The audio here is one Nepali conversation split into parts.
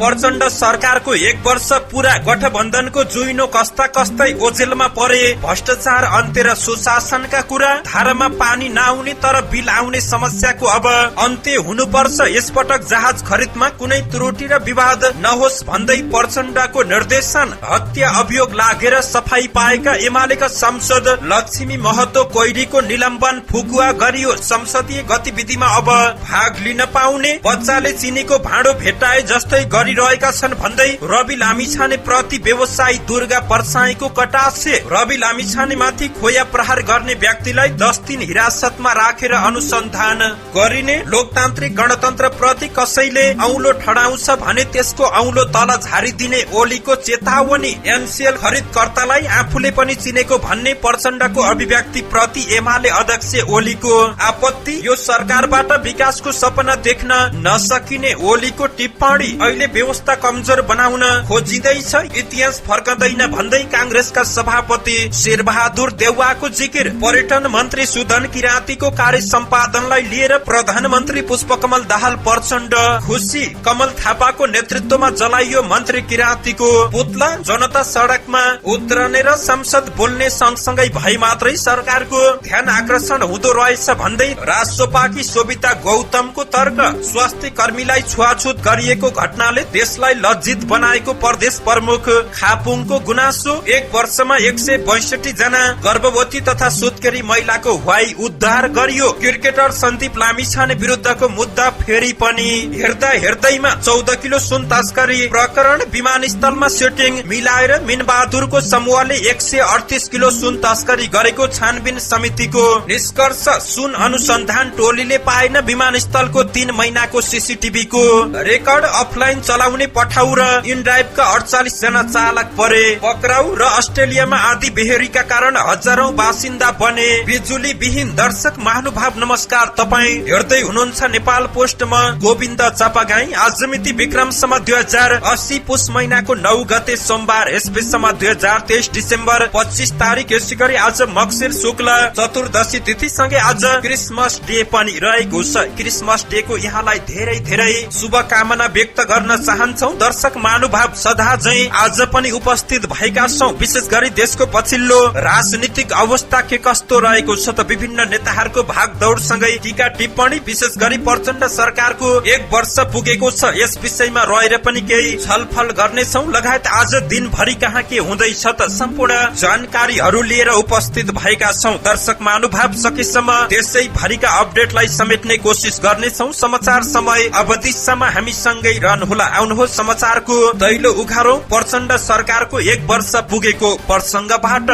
प्रचण्ड सरकारको 1 वर्ष पूरा गठबन्धनको जुइनो कस्ता कस्तै ओझेलमा परे। भ्रष्टाचार अन्त्य र सुशासनका कुरा, धारामा पानी नआउने तर बिल आउने समस्याको अब अन्त्य हुनुपर्छ। यसपटक जहाज खरिदमा कुनै त्रुटि र विवाद नहोस् भन्दै प्रचण्डको निर्देशन। हत्या अभियोग लागेर सफाई पाएका एमालेका सांसद लक्ष्मी महतो कोइरीको निलम्बन फुकुवा गरियो। संसदीय गतिविधिमा अब भाग लिन पाउने, बच्चाले चिनीको भाँडो भेटाए जस्तै गरिरहेका छन् भन्दै रवि लामिछाने प्रति व्यवसायी दुर्गा परसाईको कटाक्ष। रवि लामिछाने माथि खोया प्रहार गर्ने व्यक्तिलाई 10 दिन हिरासतमा राखेर अनुसन्धान गरिने। लोकतान्त्रिक गणतन्त्र प्रति कसैले औलो ठडाउँछ भने त्यसको औलो तल झारिदिने ओलीको चेतावनी। एनसीएल खरिदकर्तालाई आफूले पनि चिनेको भन्ने प्रचण्डको अभिव्यक्ति प्रति एमाले अध्यक्ष ओलीको आपत्ति। यो सरकारबाट विकासको सपना देख्न नसकिने ओलीको टिप्पणी। अहिले व्यवस्था कमजोर बनाउन खोजिँदैछ, इतिहास फर्कदैन भन्दै कांग्रेसका सभापति शेरबहादुर देउवाको जिकिर। पर्यटन मन्त्री सुदन किराँतीको कार्य सम्पादनलाई लिएर प्रधानमन्त्री पुष्पकमल दाहाल प्रचण्ड खुसी। कमल थापाको नेतृत्वमा जलाइयो मन्त्री किराँतीको पुतला। जनता सडकमा उत्रने र संसद बोल्ने सँगसँगै भए मात्रै सरकारको ध्यान आकर्षण हुँदो रहेछ भन्दै राष्ट्रपाकी सोभिता गौतमको तर्क। स्वास्थ्य कर्मीलाई छुवाछुत गरिएको घटनाले देशलाई लज्जित बनाएको प्रदेश प्रमुख खापुङको गुनासो। 1 वर्षमा 162 जना गर्भवती तथा सुत्केरी महिलाको ह्वाई उद्धार गरियो। क्रिकेटर सन्दीप लामिछाने विरुद्धको मुद्दा फेरि पनि हेर्दैमा 14 किलो सुन तस्करी प्रकरण। विमानस्थलमा सेटिङ मिलाएर मिनबहादुरको समूहले 138 किलो सुन तस्करी गरेको छानबिन समितिको निष्कर्ष। सुन अनुसन्धान टोलीले पाएन विमानस्थलको 3 महिनाको सीसीटीभीको रेकर्ड। अफलाइन चलाउने पठाउ र इनड्राइभका 48 जना चालक परे पक्राउ। र अस्ट्रेलियामा आधी बेहेरीका कारण हजारौं बासिन्दा बने बिजुली विहीन। दर्शक महानुभाव नमस्कार, तपाईँ हेर्दै हुनुहुन्छ नेपाल पोस्टमा गोविन्द चापागाई। आज मिति विक्रमसम्म 2080 पुष महिनाको 9 गते सोमबार, यसबीचसम्म 2023 डिसेम्बर 25 तारिक। यसै गरी आज मक्सिर शुक्ल चतुर्दशी तिथि सँगै आज क्रिसमस डे पनि रहेको छ। क्रिसमस डे को यहाँलाई धेरै धेरै शुभकामना व्यक्त गर्न चाहन्छौ। दर्शक महानुभाव सदा झै आज पनि उपस्थित भएका छौं। विशेष गरी देशको पछिल्लो राजनीतिक अवस्था के कस्तो रहेको छ त विभिन्न नेताहरूको भागदौड सँगै टीका टिप्पणी। विशेष गरी प्रचण्ड सरकारको 1 वर्ष पुगेको छ, यस विषयमा रहेर पनि केही छलफल गर्नेछौ। लगायत आज दिनभरि कहाँ के हुँदैछ त सम्पूर्ण जानकारीहरू लिएर उपस्थित भएका छौं। दर्शक महानुभाव सकेसम्म त्यसै भरिका अपडेटलाई समेट्ने कोसिस गर्नेछौ। समाचार समय अवधिसम्म हामी सँगै रहनुहोला। आउनुहोस् समाचारको दैलो उघारौं प्रचण्ड सरकारको 1 वर्ष पुगेको प्रसंगबाट।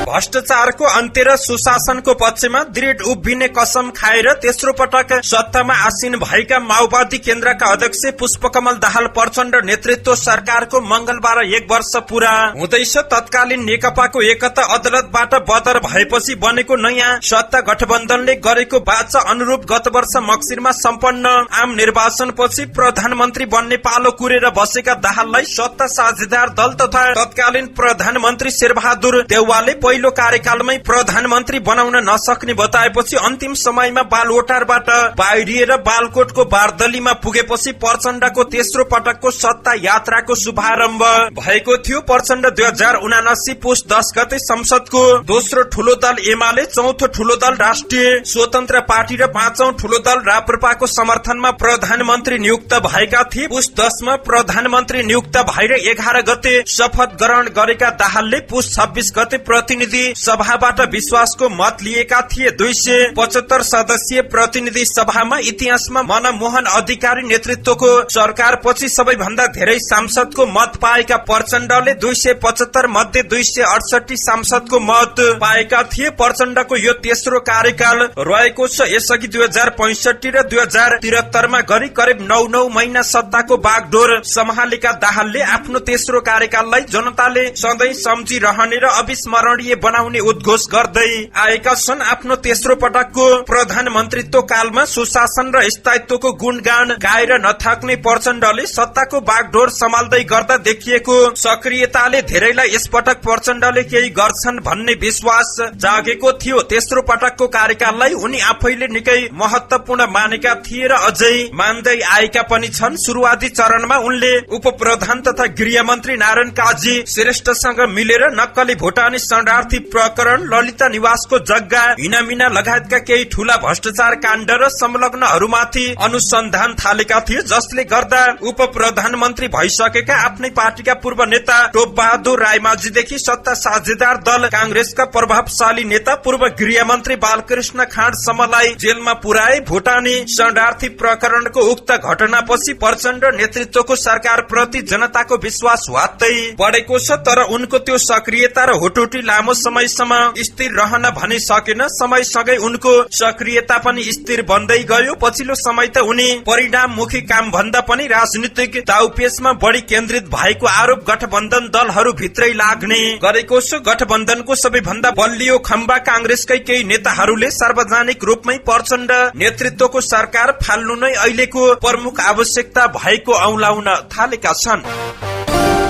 भ्रष्टाचारको अन्त्य र सुशासनको पक्षमा दृढ उभिने कसम खाएर तेस्रो पटक सत्तामा आसीन भएका माओवादी केन्द्रका अध्यक्ष पुष्पकमल दाहाल प्रचण्ड नेतृत्व सरकारको मंगलबार 1 वर्ष पूरा हुँदैछ। तत्कालीन नेकपाको एकता अदालतबाट बदर भएपछि बनेको नयाँ सत्ता गठबन्धनले गरेको बाचा अनुरूप गत वर्ष मक्सिरमा सम्पन्न आम निर्वाचनपछि प्रधानमन्त्री बन्ने पालो कुरेर बसेका दाहाललाई सत्ता साझेदार दल तथा तत्कालीन प्रधानमन्त्री शेरबहादुर देउवाले पहिलो कार्यकालमै प्रधानमन्त्री बनाउन नसक्ने बताएपछि अन्तिम समयमा बालवटारबाट बाहिरिएर बालकोटको बारदलीमा पुगेपछि प्रचण्डको तेस्रो पटकको सत्ता यात्राको शुभारम्भ भएको थियो। प्रचण्ड 2079 पुष 10 गते संसदको दोस्रो ठूलो दल एमाले, चौथो ठूलो दल राष्ट्रिय स्वतन्त्र पार्टी र 5औं ठूलो दल राप्रपाको समर्थनमा प्रधानमन्त्री नियुक्त भएका थिए। पुष 10 मा प्रधानमन्त्री नियुक्त भएर 11 गते शपथ ग्रहण गरेका दाहालले पुष 26 गते प्रतिनिधि सभाबाट विश्वासको मत लिएका थिए। 275 सदस्यीय प्रतिनिधि सभामा इतिहासमा मनमोहन अधिकारी नेतृत्वको सरकारपछि सबैभन्दा धेरै सांसदको मत पाएका प्रचण्डले 275 मध्ये 268 सांसदको मत पाएका थिए। प्रचण्डको यो तेस्रो कार्यकाल रहेको छ। यसअघि 2065 र 2073 मा गरी करिब 9 महिना सत्ताको बागडोर सम्हालेका दाहालले आफ्नो तेस्रो कार्यकाललाई जनताले सधैँ सम्झिरहने र अविस्मरणीय बनाउने उद्घोष गर्दै आएका छन्। आफ्नो तेस्रो पटकको प्रधानमन्त्रीत्व कालमा सुशासन र स्थायित्वको गुणगान गाएर नथाक्ने प्रचण्डले सत्ताको बागडोर सम्हाल्दै गर्दा देखिएको सक्रियताले धेरैलाई यसपटक प्रचण्डले केही गर्छन् भन्ने विश्वास जागेको थियो। तेस्रो पटकको कार्यकाललाई उनी आफैले निकै महत्वपूर्ण मानेका थिए र अझै मान्दै आएका पनि छन्। सुरुवाती चरणमा उनले उपप्रधान तथा गृहमन्त्री नारायण काजी श्रेष्ठसँग मिलेर नक्कली भुटानी शरणार्थी प्रकरण, ललिता निवासको जग्गा हिनामिना लगायतका केही ठूला भ्रष्टाचार काण्ड र संलग्नहरूमाथि अनुसन्धान थालेका थिए, जसले गर्दा उप प्रधानमन्त्री भइसकेका आफ्नै पार्टीका पूर्व नेता टोप बहादुर रायमाझीदेखि सत्ता साझेदार दल कांग्रेसका प्रभावशाली नेता पूर्व गृहमन्त्री बालकृष्ण खाँडसम्मलाई जेलमा पुर्याए। भुटानी शरणार्थी प्रकरणको उक्त घटनापछि प्रचण्ड नेतृत्वको सरकार प्रति जनताको विश्वास वात्तै बढेको छ, तर उनको त्यो सक्रियता र हुटुटी लामो समयसम्म स्थिर रहन भने सकेन। समयसँगै उनको सक्रियता पनि स्थिर बन्दै गयो। पछिल्लो समय त उनी परिणाममुखी काम भन्दा पनि राजनीतिक दाउपेचमा बढी केन्द्रित भएको आरोप गठबन्धन दलहरू भित्रै लाग्ने गरेको छ। गठबन्धनको सबैभन्दा बलियो खम्बा कांग्रेसकै केही नेताहरूले सार्वजनिक रूपमै प्रचण्ड नेतृत्वको सरकार फाल्नु नै अहिलेको प्रमुख आवश्यकता भएको औलाउन थालेका छन्।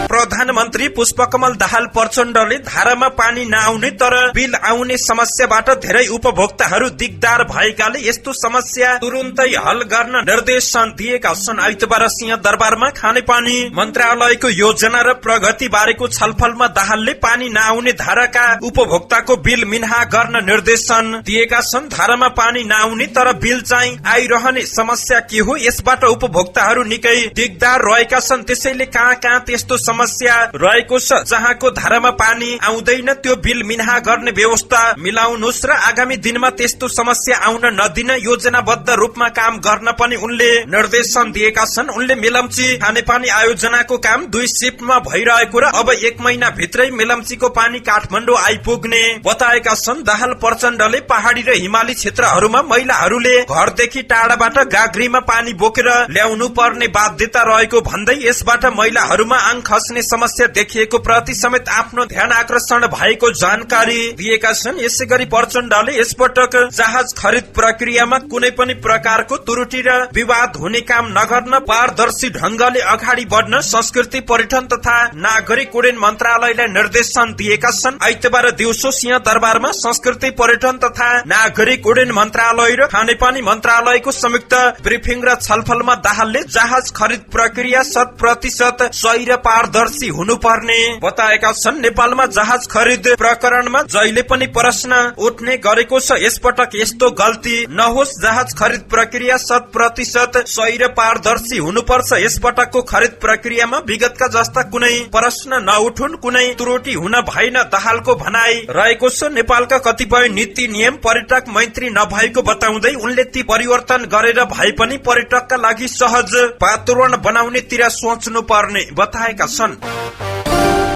प्रधानमन्त्री पुष्पकमल दाहाल प्रचण्डले धारामा पानी नआउने तर बिल आउने समस्याबाट धेरै उपभोक्ताहरू दिगदार भएकाले यस्तो समस्या तुरुन्तै हल गर्न निर्देशन दिएका छन्। आइतबार सिंहदरबारमा खानेपानी मन्त्रालयको योजना र प्रगति बारेको छलफलमा दाहालले पानी नआउने धाराका उपभोक्ताको बिल मिन्हा गर्न निर्देशन दिएका छन्। धारामा पानी नआउने तर बिल चाहिँ आइरहने समस्या के हो? यसबाट उपभोक्ताहरू निकै दिगदार रहेका छन्। त्यसैले कहाँ कहाँ त्यस्तो समस्या रहेको छ जहाँको धारामा पानी आउँदैन त्यो बिल मिन्हा गर्ने व्यवस्था मिलाउनुहोस् र आगामी दिनमा त्यस्तो समस्या आउन नदिन योजनाबद्ध रूपमा काम गर्न पनि उनले निर्देशन दिएका छन्। उनले मेलम्ची खानेपानी आयोजनाको काम 2 शिफ्टमा भइरहेको र अब 1 महिना भित्रै मेलम्चीको पानी काठमाडौँ आइपुग्ने बताएका छन्। दाहाल प्रचण्डले पहाडी र हिमाली क्षेत्रहरूमा महिलाहरूले घरदेखि टाढाबाट गाग्रीमा पानी बोकेर ल्याउनु पर्ने बाध्यता रहेको भन्दै यसबाट महिलाहरूमा आङ खस्ने समस्या देखिएको प्रति समेत आफ्नो ध्यान आकर्षण भएको जानकारी दिएका छन्। यसैगरी प्रचण्डले यसपटक जहाज खरिद प्रक्रियामा कुनै पनि प्रकारको त्रुटि र विवाद हुने काम नगर्न पारदर्शी ढंगले अगाडि बढ्न संस्कृति पर्यटन तथा नागरिक उड्डयन मन्त्रालयलाई निर्देशन दिएका छन्। आइतबार दिउँसो सिंहदरबारमा संस्कृति पर्यटन तथा नागरिक उड्डयन मन्त्रालय र खानेपानी मन्त्रालयको संयुक्त ब्रिफिङ र छलफलमा दाहालले जहाज खरिद प्रक्रिया 100% सही र पारदर्शी हुनुपर्ने बताएका छन्। नेपालमा जहाज खरिद प्रकरणमा जहिले पनि प्रश्न उठ्ने गरेको छ, यसपटक यस्तो गल्ती नहोस्। जहाज खरिद प्रक्रिया 100% सही र पारदर्शी हुनुपर्छ। यसपटकको खरिद प्रक्रियामा विगतका जस्ता कुनै प्रश्न नउठुन्, कुनै त्रुटि हुन भएन दाहालको भनाई रहेको छ। नेपालका कतिपय नीति नियम पर्यटक मैत्री नभएको बताउँदै उनले ती परिवर्तन गरेर भए पनि पर्यटकका लागि सहज वातावरण बनाउनेतिर सोच्नु पर्ने बताएका छन्।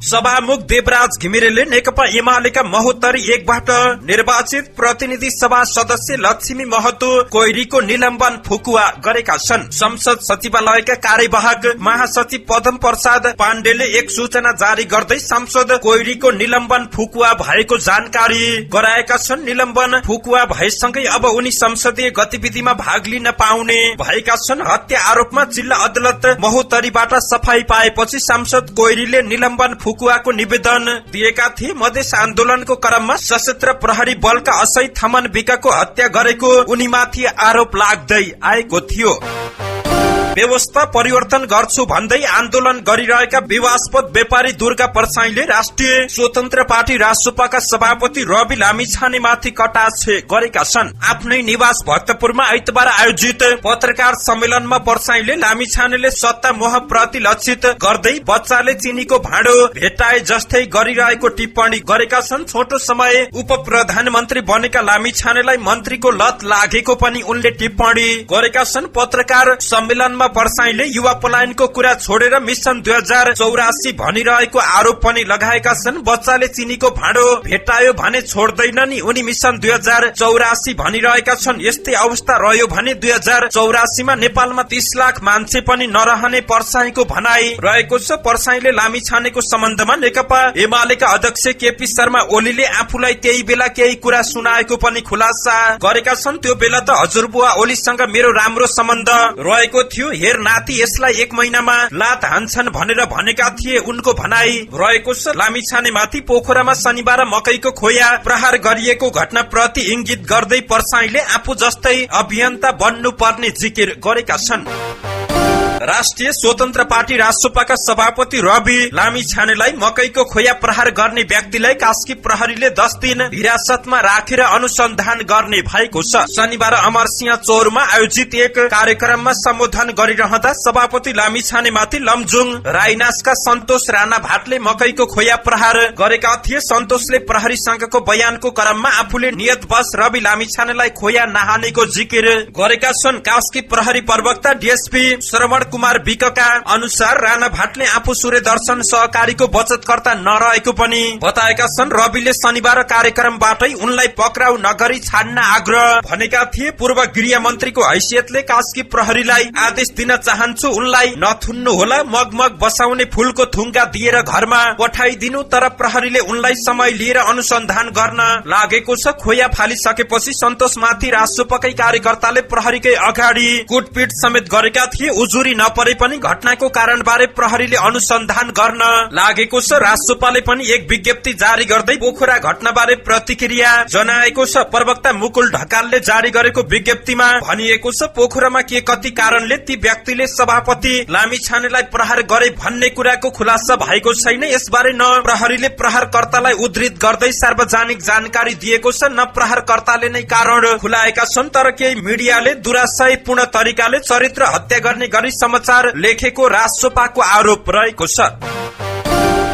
सभामुख देवराज घिमिरेले नेकपा एमालेका महोत्तरी 1 बाट निर्वाचित प्रतिनिधि सभा सदस्य लक्ष्मी महतो कोइरीको निलम्बन फुकुवा गरेका छन्। संसद सचिवालयका कार्यवाहक महासचिव पदम प्रसाद पाण्डेले एक सूचना जारी गर्दै सांसद कोइरीको निलम्बन फुकुवा भएको जानकारी गराएका छन्। निलम्बन फुकुवा भएसँगै अब उनी संसदीय गतिविधिमा भाग लिन पाउने भएका छन्। हत्या आरोपमा जिल्ला अदालत महोत्तरीबाट सफाई पाएपछि सांसद कोइरीले निलम्बन फुकुवाको निवेदन दिएका थिए। मधेस आन्दोलनको क्रममा सशस्त्र प्रहरी बलका असै थमन विकको हत्या गरेको उनीमाथि आरोप लाग्दै आएको थियो। व्यवस्था परिवर्तन गर्छु भन्दै आन्दोलन गरिरहेका विवादस्पद व्यापारी दुर्गा परसाईले राष्ट्रिय स्वतन्त्र पार्टी रासोपाका सभापति रवि लामिछानेमाथि कटाक्ष गरेका छन्। आफ्नै निवास भक्तपुरमा आइतबार आयोजित पत्रकार सम्मेलनमा परसाईले लामिछानेले सत्ता मोह प्रति लक्षित गर्दै बच्चाले चिनीको भाँडो भेटाए जस्तै गरिरहेको टिप्पणी गरेका छन्। छोटो समय उप प्रधानमन्त्री बनेका लामिछानेलाई मन्त्रीको लत लागेको पनि उनले टिप्पणी गरेका छन्। पत्रकार सम्मेलनमा नेपालमा पर्साईले युवा पलायनको कुरा छोडेर मिशन 2084 भनिरहेको आरोप पनि लगाएका छन्। बच्चाले चिनीको भाँडो भेटायो भने छोड्दैन नि, उनी मिशन 2084 भनिरहेका छन्। यस्तै अवस्था रह्यो भने 2084 मा नेपालमा 30 लाख मान्छे पनि नरहने पर्साईको भनाई रहेको छ। पर्साईले लामिछानेको सम्बन्धमा नेकपा एमालेका अध्यक्ष केपी शर्मा ओलीले आफूलाई त्यही बेला केही कुरा सुनाएको पनि खुलासा गरेका छन्। त्यो बेला त हजुरबुवा ओलीसँग मेरो राम्रो सम्बन्ध रहेको थियो, हेर नाति यसलाई 1 महिनामा लात हान्छन् भनेर भनेका थिए, उनको भनाई रहेको छ। लामिछानेमाथि पोखरामा शनिबार मकैको खोया प्रहार गरिएको घटना प्रति इंगित गर्दै पर्साईले आफू जस्तै अभियन्ता बन्नु पर्ने जिकिर गरेका छन्। राष्ट्रिय स्वतन्त्र पार्टी रासोपाका सभापति रवि लामिछानेलाई मकैको खोया प्रहार गर्ने व्यक्तिलाई कास्की प्रहरीले 10 दिन हिरासतमा राखेर अनुसन्धान गर्ने भएको छ। शनिबार अमरसिंह चौरमा आयोजित एक कार्यक्रममा सम्बोधन गरिरहँदा सभापति लामिछानेमाथि लमजुङ राइनासका सन्तोष राणा भाटले मकैको खोया प्रहार गरेका थिए। सन्तोषले प्रहरीसँगको बयानको क्रममा आफूले नियतवश रवि लामिछानेलाई खोया नहानेको जिकिर गरेका छन्। कास्की प्रहरी प्रवक्ता डीएसपी श्रवण कुमार विकका अनुसार राणा भाटले आफू सूर्यदर्शन सहकारीको बचतकर्ता नरहेको पनि बताएका छन्। रविले शनिबार कार्यक्रमबाटै उनलाई पक्राउ नगरी छाड्न आग्रह भनेका थिए। पूर्व गृह मन्त्रीको हैसियतले कास्की प्रहरीलाई आदेश दिन चाहन्छु, उनलाई नथुन्नु होला, मगमग बसाउने फूलको थुङ्गा दिएर घरमा पठाइदिनु, तर प्रहरीले उनलाई समय लिएर अनुसन्धान गर्न लागेको छ। खोया फालिसकेपछि सन्तोषमाथि रासोपाकै कार्यकर्ताले प्रहरीकै अगाडि कुटपिट समेत गरेका थिए। उजुरी नपरे पनि घटनाको कारणबारे प्रहरीले अनुसन्धान गर्न लागेको छ। रासोपाले पनि एक विज्ञप्ति जारी गर्दै पोखरा घटनाबारे प्रतिक्रिया जनाएको छ। प्रवक्ता मुकुल ढकालले जारी गरेको विज्ञप्तिमा भनिएको छ, पोखरामा के कति कारणले ती व्यक्तिले सभापति लामिछानेलाई प्रहार गरे भन्ने कुराको खुलासा भएको छैन। यसबारे न प्रहरीले प्रहारकर्तालाई उद्धृत गर्दै सार्वजनिक जानकारी दिएको छ, न प्रहारकर्ताले नै कारण खुलाएका छन्। तर केही मिडियाले दुराशयपूर्ण तरिकाले चरित्र हत्या गर्ने गरी समाचार लेखेको रासोपाको आरोप रहेको छ।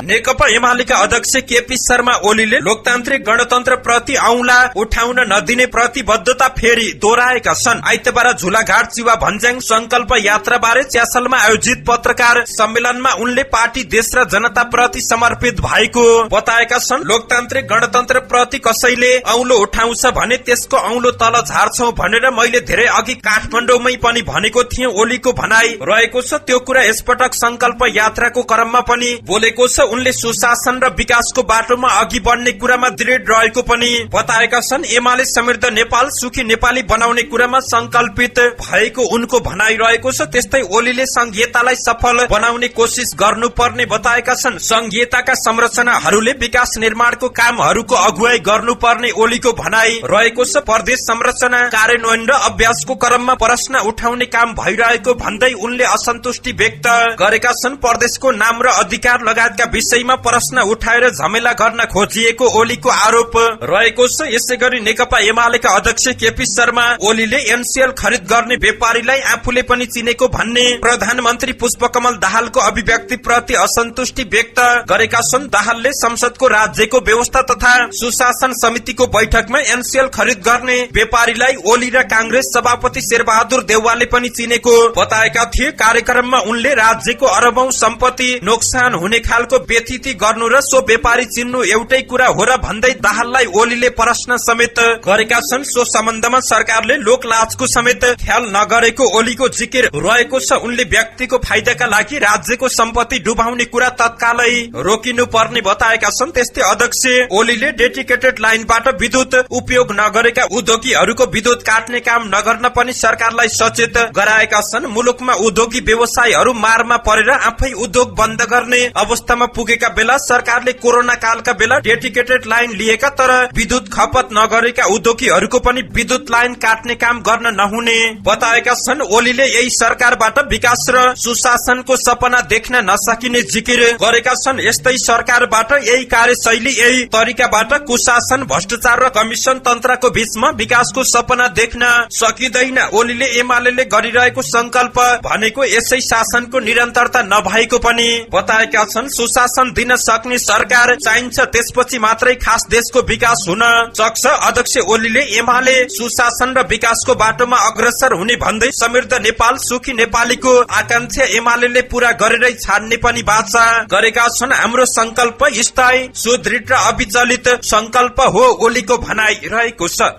नेकपा एमालेका अध्यक्ष केपी शर्मा ओलीले लोकतान्त्रिक गणतन्त्र प्रति औंला उठाउन नदिने प्रतिबद्धता फेरि दोहोऱ्याएका छन्। आइतबार झुलाघाट चिवा भन्ज्याङ संकल्प यात्रा बारे च्यासलमा आयोजित पत्रकार सम्मेलनमा उनले पार्टी देश र जनता प्रति समर्पित भएको बताएका छन्। लोकतान्त्रिक गणतन्त्र प्रति कसैले औंलो उठाउँछ भने त्यसको औंलो तल झार्छौं भनेर मैले धेरै अघि काठमाडौँमै पनि भनेको थिएँ, ओलीको भनाई रहेको छ। त्यो कुरा यसपटक संकल्प यात्राको क्रममा पनि बोलेको छ। उनले सुशासन र विकासको बाटोमा अघि बढ्ने कुरामा दृढ रहेको पनि बताएका छन्। एमाले समृद्ध नेपाल सुखी नेपाली बनाउने कुरामा संकल्पित भएको उनको भनाई रहेको छ। त्यस्तै ओलीले संघीयतालाई सफल बनाउने कोसिस गर्नुपर्ने बताएका छन्। संघीयताका संरचनाहरूले विकास निर्माणको कामहरूको अगुवाई गर्नुपर्ने ओलीको भनाई रहेको छ। प्रदेश संरचना कार्यान्वयन र अभ्यासको क्रममा प्रश्न उठाउने काम भइरहेको भन्दै उनले असन्तुष्टि व्यक्त गरेका छन्। प्रदेशको नाम र अधिकार लगायतका विषयमा प्रश्न उठाएर झमेला गर्न खोजिएको ओलीको आरोप रहेको छ। यसैगरी नेकपा एमालेका अध्यक्ष केपी शर्मा ओलीले एनसीएल खरिद गर्ने व्यापारीलाई आफूले पनि चिनेको भन्ने प्रधानमन्त्री पुष्पकमल दाहालको अभिव्यक्ति प्रति असन्तुष्टि व्यक्त गरेका छन्। दाहालले संसदको राज्यको व्यवस्था तथा सुशासन समितिको बैठकमा एनसीएल खरिद गर्ने व्यापारीलाई ओली र कांग्रेस सभापति शेरबहादुर देउवाले पनि चिनेको बताएका थिए। कार्यक्रममा उनले राज्यको अरबौं सम्पत्ति नोक्सान हुने खालको व्यथिति गर्नु र सो व्यापारी चिन्नु एउटै कुरा हो र भन्दै दाहाललाई ओलीले प्रश्न समेत गरेका छन्। सो सम्बन्धमा सरकारले लोकलाजको समेत ख्याल नगरेको ओलीको जिकिर रहेको छ। उनले व्यक्तिको फाइदाका लागि राज्यको सम्पत्ति डुबाउने कुरा तत्कालै रोकिनु पर्ने बताएका छन्। त्यस्तै अध्यक्ष ओलीले डेडिकेटेड लाइनबाट विद्युत उपयोग नगरेका उद्योगीहरूको विद्युत काट्ने काम नगर्न पनि सरकारलाई सचेत गराएका छन्। मुलुकमा उद्योगी व्यवसायीहरू मारमा परेर आफै उद्योग बन्द गर्ने अवस्थामा पुगेका बेला सरकारले कोरोना कालका बेला डेडिकेटेड लाइन लिएका तर विद्युत खपत नगरेका उद्योगीहरूको पनि विद्युत लाइन काट्ने काम गर्न नहुने बताएका छन्। ओलीले यही सरकारबाट विकास र सुशासनको सपना देख्न नसकिने जिकिर गरेका छन्। यस्तै सरकारबाट यही कार्यशैली यही तरिकाबाट कुशासन भ्रष्टाचार र कमिसन तन्त्रको बीचमा विकासको सपना देख्न सकिँदैन। ओलीले एमालेले गरिरहेको संकल्प भनेको यसै शासनको निरन्तरता नभएको पनि बताएका छन्। सुशासन दिन सक्ने सरकार चाहिन्छ, त्यसपछि मात्रै खास देशको विकास हुन सक्छ। अध्यक्ष ओलीले एमाले सुशासन र विकासको बाटोमा अग्रसर हुने भन्दै समृद्ध नेपाल सुखी नेपालीको आकांक्षा एमाले पूरा गरेरै छाड्ने पनि वाचा गरेका छन्। हाम्रो संकल्प स्थायी सुदृढ र अविचलित संकल्प हो, ओलीको भनाई रहेको छ।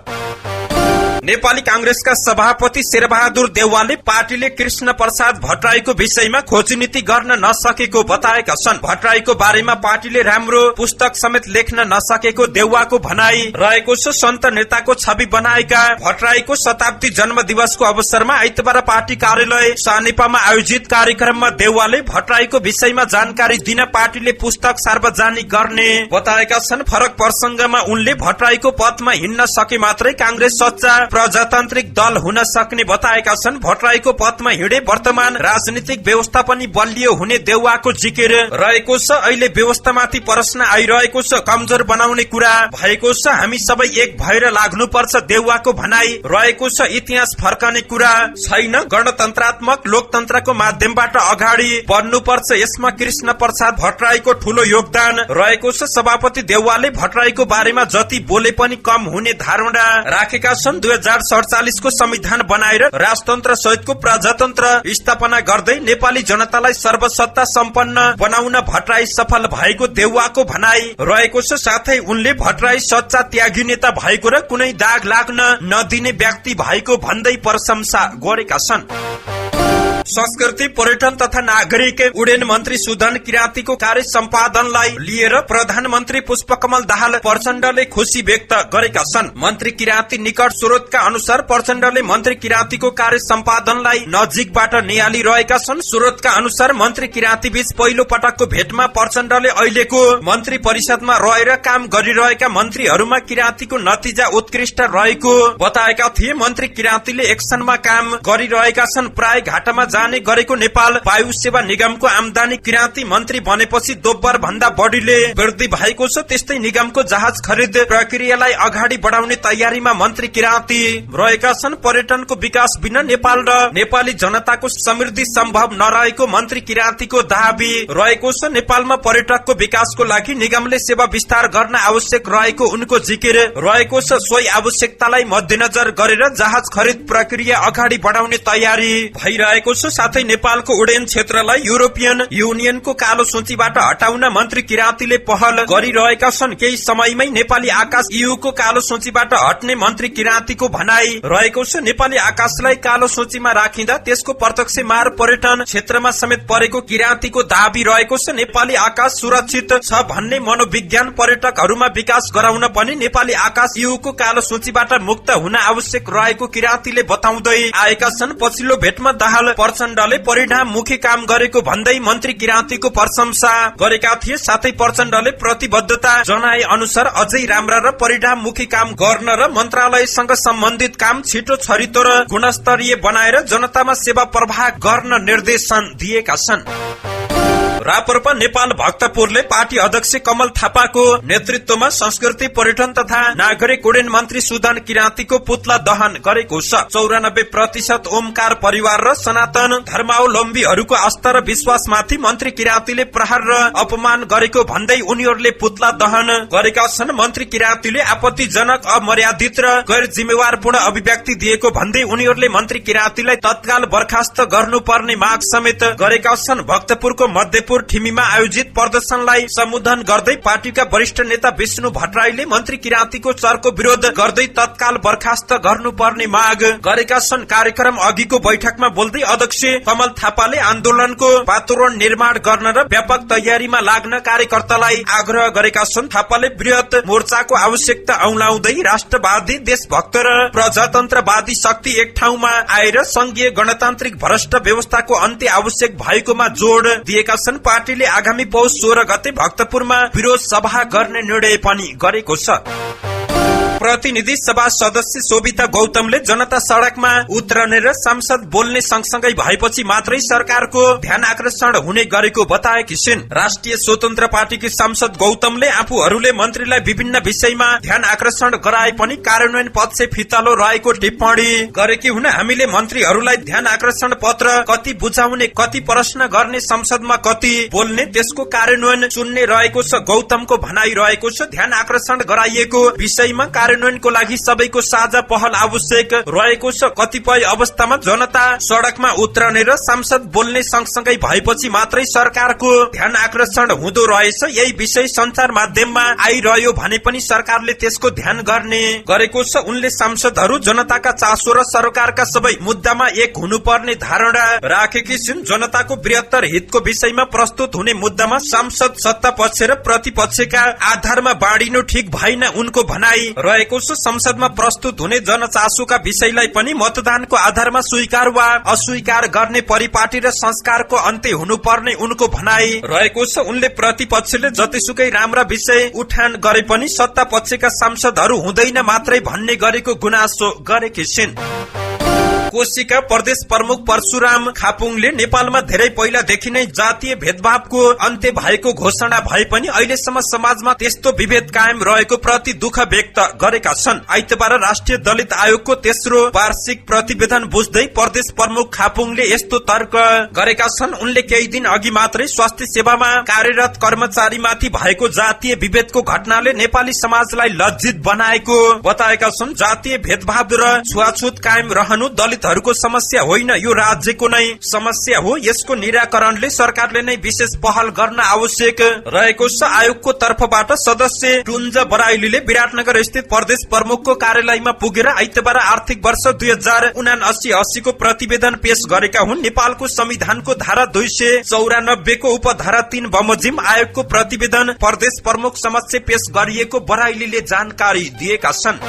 नेपाली कांग्रेसका सभापति शेरबहादुर देउवाले पार्टीले कृष्ण प्रसाद भट्टराईको विषयमा खोजनीति गर्न नसकेको बताएका छन्। भट्टराईको बारेमा पार्टीले राम्रो पुस्तक समेत लेख्न नसकेको देउवाको भनाई रहेको छ। सन्त नेताको छवि बनाएका भट्टराईको शताब्दी जन्म दिवसको अवसरमा आइतबार पार्टी कार्यालय सानेपामा आयोजित कार्यक्रममा देउवाले भट्टराईको विषयमा जानकारी दिन पार्टीले पुस्तक सार्वजनिक गर्ने बताएका छन्। फरक प्रसंगमा उनले भट्टराईको पथमा हिँड्न सके मात्रै कांग्रेस सच्चा प्रजातान्त्रिक दल हुन सक्ने बताएका छन्। भट्टराईको पथमा हिँडे वर्तमान राजनीतिक व्यवस्था पनि बलियो हुने देउवाको जिकिर रहेको छ। अहिले व्यवस्थामाथि प्रश्न आइरहेको छ, कमजोर बनाउने कुरा भएको छ, हामी सबै एक भएर लाग्नुपर्छ, देउवाको भनाई रहेको छ। इतिहास फर्कने कुरा छैन, गणतन्त्रात्मक लोकतन्त्रको माध्यमबाट अगाडि बढ्नुपर्छ, यसमा कृष्ण प्रसाद भट्टराईको ठूलो योगदान रहेको छ। सभापति देउवाले भट्टराईको बारेमा जति बोले पनि कम हुने धारणा राखेका छन्। 2047 को संविधान बनाएर राजतन्त्र सहितको प्रजातन्त्र स्थापना गर्दै नेपाली जनतालाई सर्वसत्ता सम्पन्न बनाउन भट्टराई सफल भएको देउवाको भनाई रहेको छ। साथै उनले भट्टराई सच्चा त्यागी नेता भएको र कुनै दाग लाग्न नदिने व्यक्ति भएको भन्दै प्रशंसा गरेका छन्। संस्कृति पर्यटन तथा नागरिक उड्डयन मन्त्री सुदन किरातीको कार्य सम्पादनलाई लिएर प्रधानमन्त्री पुष्पकमल दाहाल प्रचण्डले खुशी व्यक्त गरेका छन्। मन्त्री किराती निकट स्रोतका अनुसार प्रचण्डले मन्त्री किरातीको कार्य सम्पादनलाई नजिकबाट निहाली रहेका छन्। स्रोतका अनुसार मन्त्री किराती बीच पहिलो पटकको भेटमा प्रचण्डले अहिलेको मन्त्री परिषदमा रहेर काम गरिरहेका मन्त्रीहरूमा किरातीको नतिजा उत्कृष्ट रहेको बताएका थिए। मन्त्री किरातीले एक्सनमा काम गरिरहेका छन्। प्राय घाटामा जाने गरेको नेपाल वायु सेवा निगमको आमदानी किराती मन्त्री बनेपछि दोब्बर भन्दा बढीले वृद्धि भएको छ। त्यस्तै निगमको जहाज खरिद प्रक्रियालाई अगाडि बढाउने तयारीमा मन्त्री किराती रहेका छन्। पर्यटनको विकास बिना नेपाल र नेपाली जनताको समृद्धि सम्भव नरहेको मन्त्री किरातीको दाबी रहेको छ। नेपालमा पर्यटकको विकासको लागि निगमले सेवा विस्तार गर्न आवश्यक रहेको उनको जिकिर रहेको छ। सोही आवश्यकतालाई मध्यनजर गरेर जहाज खरिद प्रक्रिया अगाडि बढाउने तयारी भइरहेको छ। साथै नेपालको उड्डयन क्षेत्रलाई युरोपियन युनियनको कालो सूचीबाट हटाउन मन्त्री किरातीले पहल गरिरहेका छन्। केही समयमै नेपाली आकाश ईयूको कालो सूचीबाट हट्ने मन्त्री किरातीको भनाई रहेको छ। नेपाली आकाशलाई कालो सूचीमा राखिँदा त्यसको प्रत्यक्ष मार पर्यटन क्षेत्रमा समेत परेको किरातीको दाबी रहेको छ। नेपाली आकाश सुरक्षित छ भन्ने मनोविज्ञान पर्यटकहरूमा विकास गराउन पनि नेपाली आकाश ईयूको कालो सूचीबाट मुक्त हुन आवश्यक रहेको किरातीले बताउँदै आएका छन्। पछिल्लो भेटमा दाहाल प्रचण्डले परिणाममुखी काम गरेको भन्दै मन्त्री किरातीको प्रशंसा गरेका थिए। साथै प्रचण्डले प्रतिबद्धता जनाए अनुसार अझै राम्रा र परिणाममुखी काम गर्न र मन्त्रालयसँग सम्बन्धित काम छिटो छरितो र गुणस्तरीय बनाएर जनतामा सेवा प्रवाह गर्न निर्देशन दिएका छन्। राप्रपा नेपाल भक्तपुरले पार्टी अध्यक्ष कमल थापाको नेतृत्वमा संस्कृति पर्यटन तथा नागरिक उड्डयन मन्त्री सुदन किरातीको पुतला दहन गरेको छ। 94% ओमकार परिवार र सनातन धर्मावलम्बीहरूको आस्था र विश्वासमाथि मन्त्री किरातीले प्रहार र अपमान गरेको भन्दै उनीहरूले पुतला दहन गरेका छन्। मन्त्री किरातीले आपत्तिजनक, अमर्यादित र गैर जिम्मेवारपूर्ण अभिव्यक्ति दिएको भन्दै उनीहरूले मन्त्री किरातीलाई तत्काल बर्खास्त गर्नुपर्ने माग समेत गरेका छन्। भक्तपुरको मध्यपुर ठिमीमा आयोजित प्रदर्शनलाई सम्बोधन गर्दै पार्टीका वरिष्ठ नेता विष्णु भट्टराईले मन्त्री किरातीको चरको विरोध गर्दै तत्काल बर्खास्त गर्नुपर्ने माग गरेका छन्। कार्यक्रम अघिको बैठकमा बोल्दै अध्यक्ष कमल थापाले आन्दोलनको वातावरण निर्माण गर्न र व्यापक तयारीमा लाग्न कार्यकर्तालाई आग्रह गरेका छन्। थापाले बृहत मोर्चाको आवश्यकता औलाउँदै राष्ट्रवादी, देशभक्त र प्रजातन्त्रवादी शक्ति एक ठाउँमा आएर संघीय गणतान्त्रिक भ्रष्ट व्यवस्थाको अन्त्य आवश्यक भएकोमा जोड़ दिएका छन्। पार्टीले आगामी पौष 16 गते भक्तपुरमा विरोध सभा गर्ने निर्णय पनि गरेको छ। प्रतिनिधि सभा सदस्य शोभिता गौतमले जनता सड़कमा उत्रने र सांसद बोल्ने सँगसँगै भएपछि मात्रै सरकारको ध्यान आकर्षण हुने गरेको बताएकी छिन्। राष्ट्रिय स्वतन्त्र पार्टीकी सांसद गौतमले आफूहरूले मन्त्रीलाई विभिन्न विषयमा ध्यान आकर्षण गराए पनि कार्यान्वयन पक्ष फितलो रहेको टिप्पणी गरेकी हुन हामीले मन्त्रीहरूलाई ध्यान आकर्षण पत्र कति बुझाउने, कति प्रश्न गर्ने, संसदमा कति बोल्ने, त्यसको कार्यान्वयन चुन्ने रहेको छ। गौतमको भनाइ रहेको छ, ध्यान आकर्षण गराइएको विषयमा कार्यान्वयनको लागि सबैको साझा पहल आवश्यक रहेको छ। कतिपय अवस्थामा जनता सड़कमा उत्रने र सांसद बोल्ने सँगसँगै भएपछि मात्रै सरकारको ध्यान आकर्षण हुँदो रहेछ। यही विषय संचार माध्यममा आइरह्यो भने पनि सरकारले त्यसको ध्यान गर्ने गरेको छ। उनले सांसदहरू जनताका चासो र सरकारका सबै मुद्दामा एक हुनुपर्ने धारणा राखेकी छिन्। जनताको बृहत्तर हितको विषयमा प्रस्तुत हुने मुद्दामा सांसद सत्ता पक्ष र प्रतिपक्षका आधारमा बाँडिनु ठिक भएन उनको भनाइ रहेको छ। संसदमा प्रस्तुत हुने जनचासोका विषयलाई पनि मतदानको आधारमा स्वीकार वा अस्वीकार गर्ने परिपाटी र संस्कारको अन्त्य हुनुपर्ने उनको भनाइ रहेको छ। उनले प्रतिपक्षले जतिसुकै राम्रा विषय उठान गरे पनि सत्ता पक्षका सांसदहरू हुँदैन मात्रै भन्ने गरेको गुनासो गरेकी छिन्। कोशीका प्रदेश प्रमुख परशुराम खापुङले नेपालमा धेरै पहिलादेखि नै जातीय भेदभावको अन्त्य भएको घोषणा भए पनि अहिलेसम्म समाजमा त्यस्तो विभेद कायम रहेको प्रति दुःख व्यक्त गरेका छन्। आइतबार राष्ट्रिय दलित आयोगको तेस्रो वार्षिक प्रतिवेदन बुझ्दै प्रदेश प्रमुख खापुङले यस्तो तर्क गरेका छन्। उनले केही दिन अघि मात्रै स्वास्थ्य सेवामा कार्यरत कर्मचारीमाथि भएको जातीय विभेदको घटनाले नेपाली समाजलाई लज्जित बनाएको बताएका छन्। जातीय भेदभाव र छुवाछुत कायम रहनु दलित हरूको समस्या होइन, यो राज्यको नै समस्या हो। यसको निराकरणले सरकारले नै विशेष पहल गर्न आवश्यक रहेको छ। आयोगको तर्फबाट सदस्य टुन्ज बराइलीले विराटनगर स्थित प्रदेश प्रमुखको कार्यालयमा पुगेर आइतबार आर्थिक वर्ष 2079-80 को प्रतिवेदन पेश गरेका हुन्। नेपालको संविधानको धारा 294 को उपधारा 3 बमोजिम आयोगको प्रतिवेदन प्रदेश प्रमुख समक्ष पेश गरिएको बराइलीले जानकारी दिएका छन्।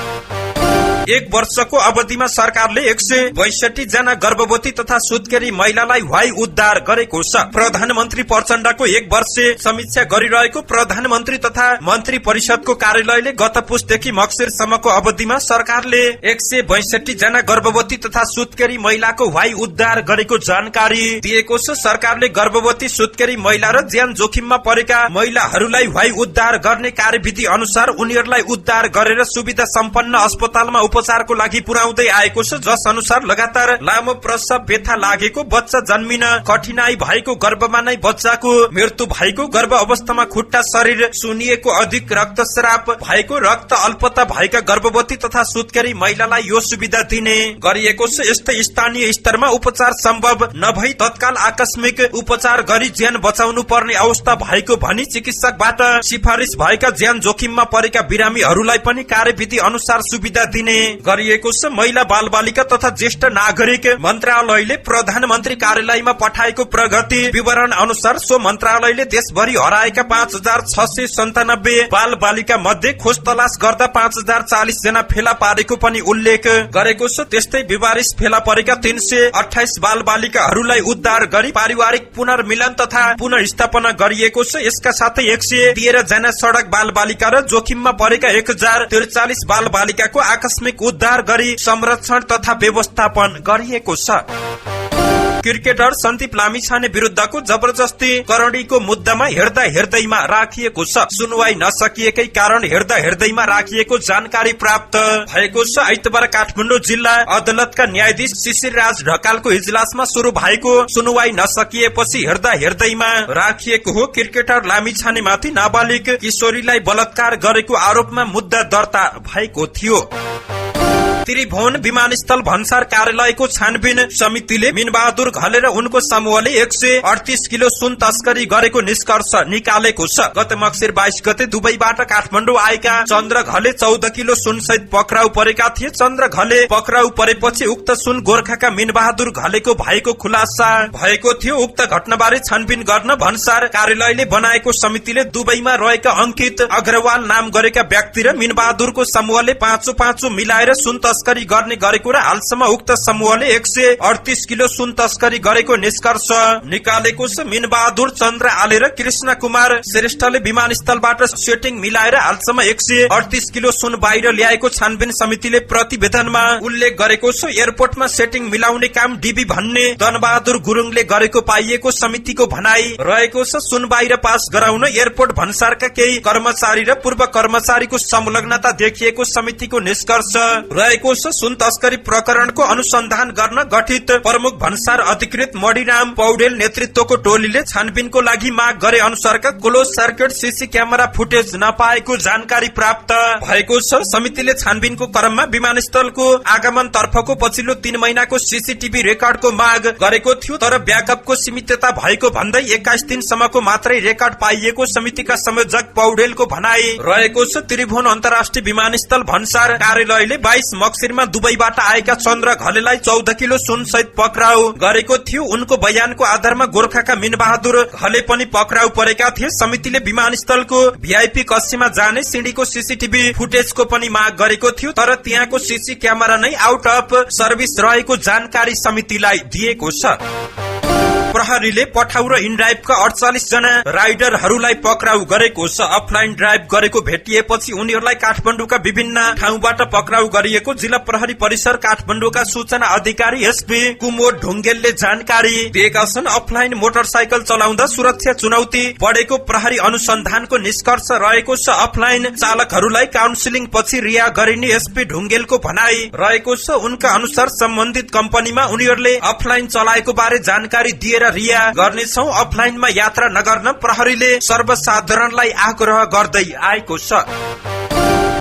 एक वर्षको अवधिमा सरकारले 162 जना गर्भवती तथा सुत्केरी महिलालाई वाइ उद्धार गरेको छ। प्रधानमन्त्री प्रचण्डको एक वर्षीय समीक्षा गरिरहेको प्रधानमन्त्री तथा मन्त्री परिषदको कार्यालयले गत पुसदेखि मक्सिरसम्मको अवधिमा सरकारले 162 जना गर्भवती तथा सुत्केरी महिलाको वाइ उद्धार गरेको जानकारी दिएको छ। सरकारले गर्भवती, सुत्केरी महिला र ज्यान जोखिममा परेका महिलाहरूलाई वाइ उद्धार गर्ने कार्यविधि अनुसार उनीहरूलाई उद्धार गरेर सुविधा सम्पन्न अस्पतालमा उपचारको लागि पुर्याउँदै आएको छ। जस अनुसार लगातार लामो प्रसव व्यथा लागेको, बच्चा जन्मिन कठिनाई भएको, गर्भमा नै बच्चाको मृत्यु भएको, गर्भ अवस्थामा खुट्टा शरीर सुनिएको, अधिक रक्तस्राव भएको, रक्त अल्पता भएका गर्भवती तथा सुत्केरी महिलालाई यो सुविधा दिने गरिएको छ। यस्तै स्थानीय स्तरमा उपचार सम्भव नभई तत्काल आकस्मिक उपचार गरी ज्यान बचाउनु पर्ने अवस्था भएको भनी चिकित्सकबाट सिफारिस भएका ज्यान जोखिममा परेका बिरामीहरूलाई पनि कार्यविधि अनुसार सुविधा दिने गरिएको छ। महिला बाल बालिका तथा ज्येष्ठ नागरिक मन्त्रालयले प्रधानमन्त्री कार्यालयमा पठाएको प्रगति विवरण अनुसार सो मन्त्रालयले देशभरि हराएका 5697 बाल बालिका मध्ये खोज तलास गर्दा 5040 जना फेला पारेको पनि उल्लेख गरेको छ। त्यस्तै विवारिस फेला परेका 328 बाल बालिकाहरूलाई उद्धार गरी पारिवारिक पुनर्मिलन तथा पुनर्स्थापना गरिएको छ। यसका साथै 113 जना सड़क बाल बालिका र जोखिममा परेका 1043 बाल बालिकाको आकस्मिक उद्धार गरी संरक्षण तथा व्यवस्थापन गरिएको छ। क्रिकेटर सन्दीप लामिछाने विरुद्धको जबरजस्ती करणीको मुद्दामा हेर्दैमा राखिएको छ। सुनवाई नसकिएकै कारण हेर्दैमा राखिएको जानकारी प्राप्त भएको छ। आइतबार काठमाडौँ जिल्ला अदालतका न्यायाधीश शिशिर राज ढकालको इजलासमा शुरू भएको सुनवाई नसकिएपछि हेर्दैमा राखिएको हो। क्रिकेटर लामिछानेमाथि नाबालिग किशोरीलाई बलात्कार गरेको आरोपमा मुद्दा दर्ता भएको थियो। त्रिभुवन विमानस्थल भन्सार कार्यालयको छानबिन समितिले मीनबहादुर घले र उनको समूहले 138 किलो सुन तस्करी गरेको निष्कर्ष निकालेको छ। गत मक्सिर 22 गते दुबईबाट काठमाडौँ आएका चन्द्र घले 14 किलो सुन सहित पक्राउ परेका थिए। चन्द्र घले पक्राउ परेपछि उक्त सुन गोर्खाका मीनबहादुर घलेको भएको खुलासा भएको थियो। उक्त घटनाबारे छानबिन गर्न भन्सार कार्यालयले बनाएको समितिले दुबईमा रहेका अंकित अग्रवाल नाम गरेका व्यक्ति र मीनबहादुरको समूहले 5 मिलाएर सुन तस्करी गर्ने गरेको र हालसम्म उक्त समूहले 138 किलो सुन तस्करी गरेको निष्कर्ष निकालेको छ। मीनबहादुर चन्द्र आले र कृष्ण कुमार श्रेष्ठले विमानस्थलबाट सेटिङ मिलाएर हालसम्म 138 किलो सुन बाहिर ल्याएको छानबिन समितिले प्रतिवेदनमा उल्लेख गरेको छ। एयरपोर्टमा सेटिङ मिलाउने काम डीबी भन्ने धनबहादुर गुरुङले गरेको पाइएको समितिको भनाई रहेको छ। सुन बाहिर पास गराउन एयरपोर्ट भन्सारका केही कर्मचारी र पूर्व कर्मचारीको संलग्नता देखिएको समितिको निष्कर्ष रहेको छ। सुन तस्करी प्रकरणको अनुसन्धान गर्न गठित प्रमुख भन्सार अधिकृत मणिराम पौडेल नेतृत्वको टोलीले छानबिनको लागि माग गरे अनुसारका close circuit CC camera footage नपाएको जानकारी प्राप्त भएको छ। समितिले छानबिनको क्रममा विमानस्थलको आगमन तर्फको पछिल्लो 3 महिनाको सीसीटीभी रेकर्डको माग गरेको थियो, तर ब्याकअपको सीमितता भएको भन्दै 21 दिनसम्मको मात्रै रेकर्ड पाइएको समितिका संयोजक पौडेलको भनाई रहेको छ। त्रिभुवन अन्तर्राष्ट्रिय विमानस्थल भन्सार कार्यालयले 22 मक्सिरमा दुबईबाट आएका चन्द्र घलेलाई 14 किलो सुन सहित पक्राउ गरेको थियो। उनको बयानको आधारमा गोर्खाका मीनबहादुर घले पनि पक्राउ परेका थिए। समितिले विमानस्थलको भिआईपी कक्षमा जाने सिंढीको सीसीटीभी फुटेजको पनि माग गरेको थियो, तर त्यहाँको सीसी क्यामेरा नै आउट अफ सर्भिस रहेको जानकारी समितिलाई दिएको छ। प्रहरीले पठाउ र इनड्राइभका 48 जना राइडरहरूलाई पक्राउ गरेको छ। अफलाइन ड्राइभ गरेको भेटिएपछि उनीहरूलाई काठमाडौँका विभिन्न ठाउँबाट पक्राउ गरिएको जिल्ला प्रहरी परिसर काठमाडौँका सूचना अधिकारी एसपी कुमोद ढुङ्गेलले जानकारी दिएका छन्। अफलाइन मोटरसाइकल चलाउँदा सुरक्षा चुनौती बढेको प्रहरी अनुसन्धानको निष्कर्ष रहेको छ। अफलाइन चालकहरूलाई काउन्सिलिङ पछि रिहा गरिने एसपी ढुङ्गेलको भनाई रहेको छ। उनका अनुसार सम्बन्धित कम्पनीमा उनीहरूले अफलाइन चलाएको बारे जानकारी दिएर रिहा गर्नेछौ। अफलाइनमा यात्रा नगर्न प्रहरीले सर्वसाधारणलाई आग्रह गर्दै आएको छ।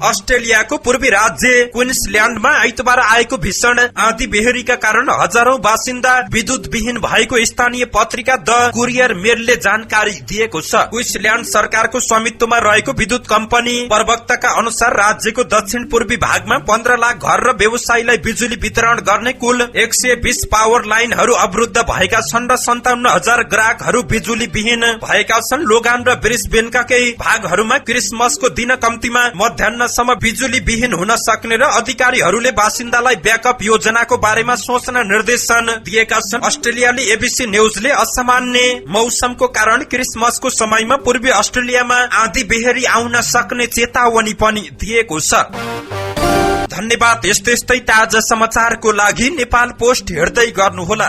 अस्ट्रेलियाको पूर्वी राज्य क्वीन्सल्याण्डमा आइतबार आएको भीषण आँधी बेहरीका कारण हजारौं बासिन्दा विद्युत विहीन भएको स्थानीय पत्रिका द कुरियर मेलले जानकारी दिएको छ। क्वीन्सल्याण्ड सरकारको स्वामित्वमा रहेको विद्युत कम्पनी प्रवक्ताका अनुसार राज्यको दक्षिण पूर्वी भागमा 15 लाख घर र व्यवसायीलाई बिजुली वितरण गर्ने कुल 120 पावर लाइनहरू अवरुद्ध भएका छन् र 57,000 ग्राहकहरू बिजुली विहीन भएका छन्। लोगान र ब्रिस्बेनका केही भागहरूमा क्रिसमसको दिन कम्तीमा मध्याह्नसम्म बिजुली विहीन हुन सक्ने र अधिकारीहरूले बासिन्दालाई ब्याकअप योजनाको बारेमा सोच्न निर्देशन दिएका छन्। अस्ट्रेलियाली एबीसी न्यूजले असामान्य मौसमको कारण क्रिसमसको समयमा पूर्वी अस्ट्रेलियामा आँधी बेहरी आउन सक्ने चेतावनी पनि दिएको छ। धन्यवाद। यस्तै ताजा समाचारको लागि नेपाल पोस्ट हेर्दै गर्नुहोला।